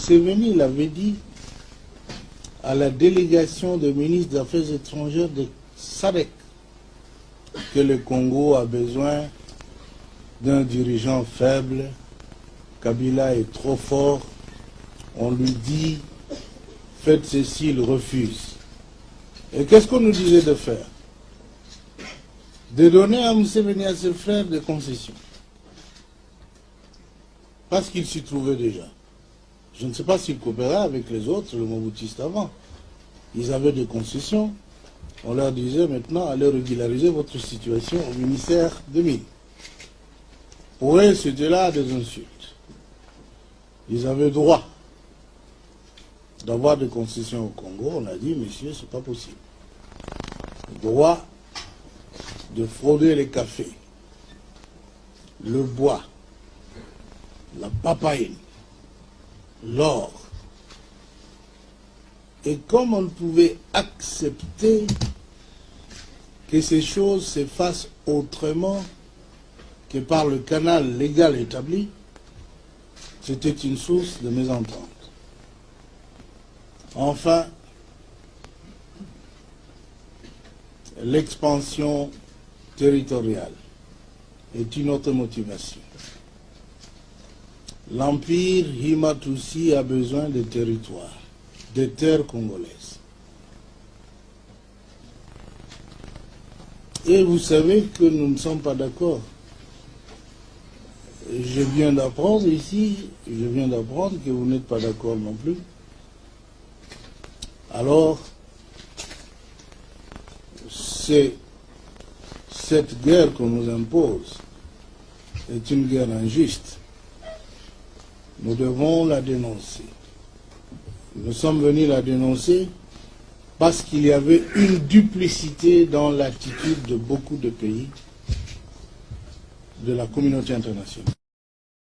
Museveni l'avait dit à la délégation des ministres des Affaires étrangères de SADC que le Congo a besoin d'un dirigeant faible. Kabila est trop fort. On lui dit faites ceci, il refuse. Et qu'est-ce qu'on nous disait de faire? De donner à Museveni, à ses frères, des concessions. Parce qu'il s'y trouvait déjà. Je ne sais pas s'il coopérait avec les autres, le Mobutistes avant. Ils avaient des concessions. On leur disait maintenant, allez régulariser votre situation au ministère des Mines. Pour eux, c'était là des insultes. Ils avaient droit d'avoir des concessions au Congo. On a dit, messieurs, c'est pas possible. Droit de frauder les cafés, le bois, la papaye, l'or. Et comme on ne pouvait accepter que ces choses se fassent autrement que par le canal légal établi, c'était une source de mésentente. Enfin, l'expansion territoriale est une autre motivation. L'Empire Himatusi a besoin de territoires, de terres congolaises. Et vous savez que nous ne sommes pas d'accord. Je viens d'apprendre ici, que vous n'êtes pas d'accord non plus. Alors, cette guerre qu'on nous impose est une guerre injuste. Nous devons la dénoncer. Nous sommes venus la dénoncer parce qu'il y avait une duplicité dans l'attitude de beaucoup de pays de la communauté internationale.